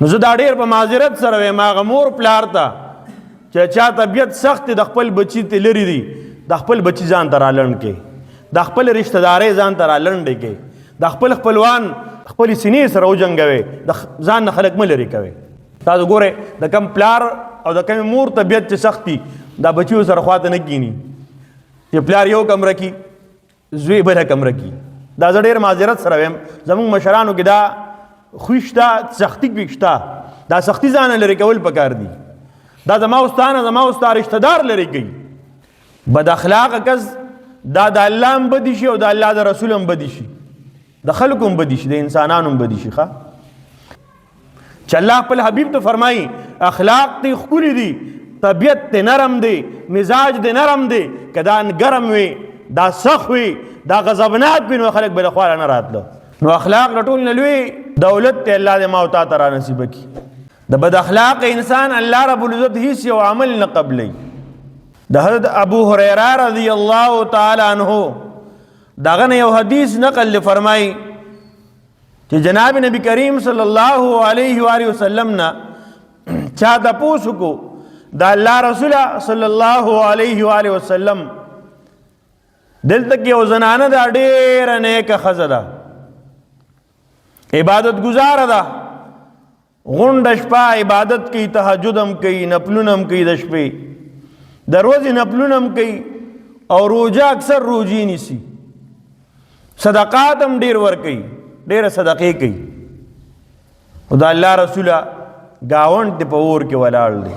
نو زه دا ډېر په معذرت سره وایم هغه مور پلار ته چې چا طبیعت سخت دی د خپل بچي ته لرې دي د خپل بچي ځان ته رالنډ کړي د خپل رشته دارۍ ځان ته رالنډې کړي د خپل خپلوان خپلې سینې سره وجنګوي د ځان نه خلک مه لرې کوئ. تاسو ګورئ د کم پلار او د کمې مور طبیعت چې سخت دي دا بچیو سره خواته نه کیني چې پلار یو کمره کي زوی بله کمره کي. دا زه ډېر معذرت سره وایم زموږ مشرانو کې دا خوی شته سختي پکې شته دا سختي ځانه لرې کول پکار دي. دا زما استانه زما استا رشته دار لرې کوي. بد اخلاقه کس دا د الله هم بدي شي او د الله د رسول هم بدي شي د خلکو هم بدي شي د انسانانو هم بدي شي. ښه چې الله خپل حبیب ته فرمایي اخلاق تی ښکلي دي طبیعت تی نرم دی مزاج دی نرم دی که دا ګرم وي دا سخت وي دا غضبناک وي نو خلک بله خوا نه راتله. نو اخلاق له ټول نه لوی دولت تی الله دې ما او تا ته را نصیبه کړي. د بد اخلاق انسان الله رب العزت هیڅ یو عمل نه قبلی. د حضرت ابو هریره رضی الله تعالی عنہ دغه نه یو حدیث نقل فرمایي چې جناب نبی کریم صلی الله علیه و آله وسلم نه چا تپوس کو د الله رسول صلی الله علیه و آله وسلم دلته کې یو زنانه دا ډېره نیکه ښځه ده عبادت گزاره ده غونډه شپه عبادت کوي تهجد هم کوي نفلونه هم کوي د شپې د ورځې نفلونه هم کوي او روژه اکثر روژې نیسي صدقات هم ډېر ورکوي ډېره صدقې کوي. خو د الله رسوله ګاونډ دې په اور کې ولاړ دی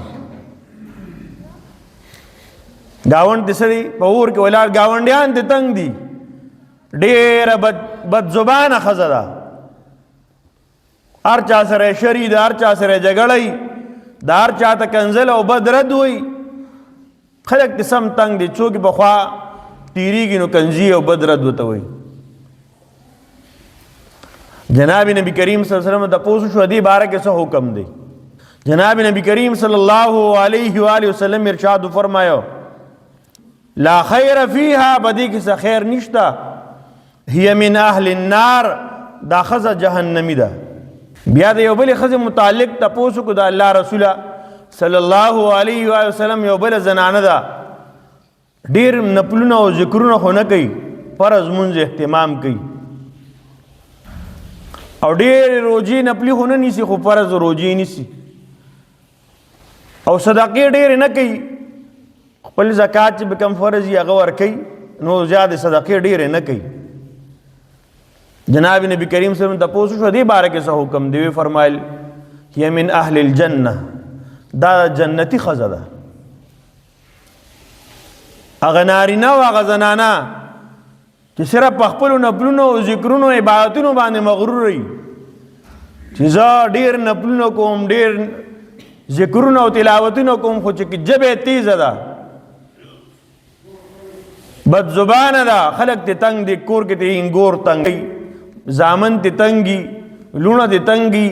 ګاونډ دې څه دی په اور کې ولاړ ګاونډیان دې تنګ دي ډېره بد زبانه ښځه ده هر چا سره شری ده هر چا سره جګړی د هر چا ته کنزل او بد رد وي خلک دې سم تنګ دي څوک پخوا تیریږي نو کنزي او بد رد ورته وي. جناب نبی کریم صلی الله علیہ وسلم تپوس شو دې باره کې څه حکم دی. جناب نبی کریم صلی الله علیه و آله وسلم ارشاد فرمایو لا خیر فیها بدی کې څه خیر نشته هي من اهل النار دا ښځه جهنمی ده. بیا د یو بلې ښځې متعلق تپوس کو د الله رسول صلی الله علیه و آله وسلم یو بله زنانه ده ډېر نفلونه او ذکرونه خو نه کوي فرض مونځ اهتمام کوي او ډېر روجې نفلي خو نه نیسي خو فرض روجې نیسي او صدقې ډېرې نه کوي خپل زکات چې به کم فرض یې هغه ورکوي نو زیاتې صدقې ډېرې نه کوي. جناب نبی کریم صلی الله علیه وسلم تپوس شو دې باره کې څه حکم دی. فرمایل هي من اهل الجنه دا جنتی ښځه ده. هغه نارینه او هغه زنانه چې صرف په خپلو نفلونو او ذکرونو عبادتونو باندې مغرور وي چې زه ډېر نفلونه کوم ډېر ذکرونه او تلاوتونه کوم خو چې ژبه تیزه ده بد زبانه ده خلک ته تنګ دي کور کې ته انګور تنګي زامن ته تنګي لونه ته تنګي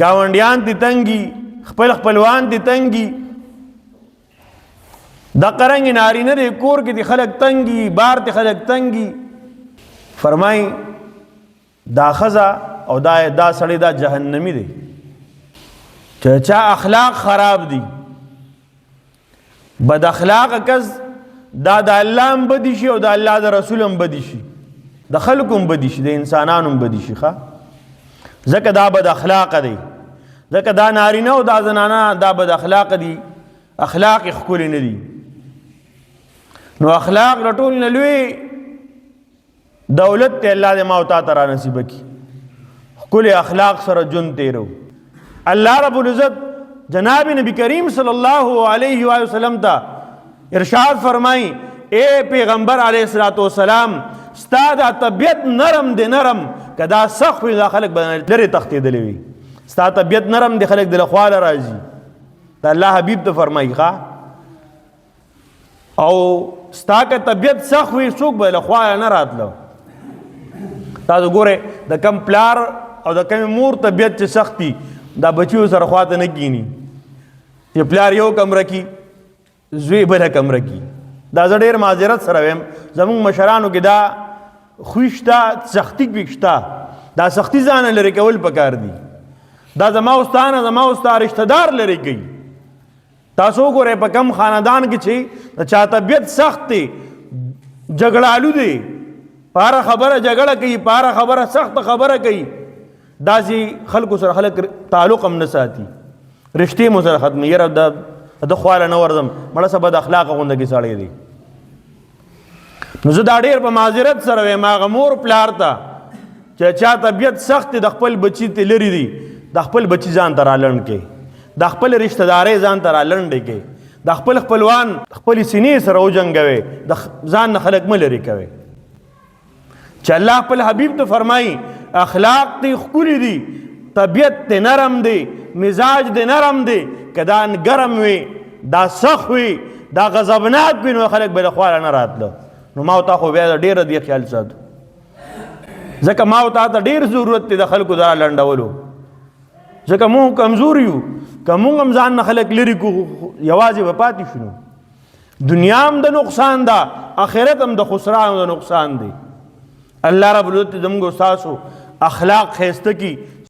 گاونډیان ته تنګي خپل خپلوان ته تنګي دا قرنګ نارینه د کور کې د خلک تنګي بار ته خلک تنګي. فرمای دا ښځه او دا سړی دا جهنمی دی چې چا اخلاق خراب دي بد اخلاق کس دا د الله هم بدي شي او د الله د رسول هم بدي شي د خلکو هم بدي شي د انسانانو هم بدي شي. ځکه دا بد اخلاق دی ځکه دا نارینه او دا زنانه دا بد اخلاق دي اخلاق ښکلي نه دي. نو اخلاق له ټول نه لوی دولت ته الله دې ما او تا ته را نصیبه کړي ښکلي اخلاق سره ژوند تېرو. الله رب العزت جناب نبی کریم صلی الله علیه و وسلم ته ارشاد فرمائی اے پیغمبر علیہ الصلوۃ والسلام ستا دا طبیعت نرم دی نرم که دا سخت وي دا خلک به لرې تښتېدلی وي ستا طبیعت نرم دی خلک د له خواله راځي دا الله حبیب ته فرمایي او ستا که طبیعت سخت وي څوک به له خواله نه راتله. تاسو ګورئ د کم پلار او د کمې مور طبیعت چې سخت دي دا بچیو سره خواته نه کینی چې پلار یو کمره کی زوی بله کمره کی. دا زه ډېر معذرت سره وایم زموږ مشرانو کې دا خوی شته سختي پکې شته دا سختي ځانه لرې کول پکار دي. دا زما استانه زما استا رشتہ دار لري کوي. تاسو ګورئ په کم خاندان کې چې د چا طبیعت سخت دی، جګړالو دی، پاره خبره جګړه کوي، پاره خبره سخت خبره کوي، داسې خلکو سره خلک تعلق هم نه ساتي، رشتې مو سره ختمي. یاره د خواله نه ورځم، مړه څه بد اخلاقه غونده کې سړی دی. نو زه دا ډېر په معذرت سره وایم هغه مور پلار ته چې چا طبیعت سخت دی، د خپل بچي ته لرې دي، د خپل بچي ځان ته رالنډ کوي، د خپل رشتہ دارۍ ځان ته رالنډې کوي، د خپل خپلوان خپلې سینې سره وجنګوي، د ځان نه خلک مه لرې کوي. چې الله خپل حبیب ته فرمایي اخلاق دې ښکلي دي، طبیعت دې نرم دی، مزاج دې نرم دی، که دا ګرم وي، دا سخت وي، دا غضبناک وي، نو خلک به له خواله نه راتله. نو ما او تا خو بیا ډېره دې خیال ساتو، ځکه ما او تا ته ډېر ضرورت دی د خلکو دا لنډولو، ځکه مونږ کمزور یو. که مونږ هم ځان نه خلک لرې کړو یوازې به پاتې شو. دنیا هم د نقصان ده، آخرت هم د خسران او د نقصان دی. الله رب العزت زموږ ستاسو اخلاق ښایسته کړي.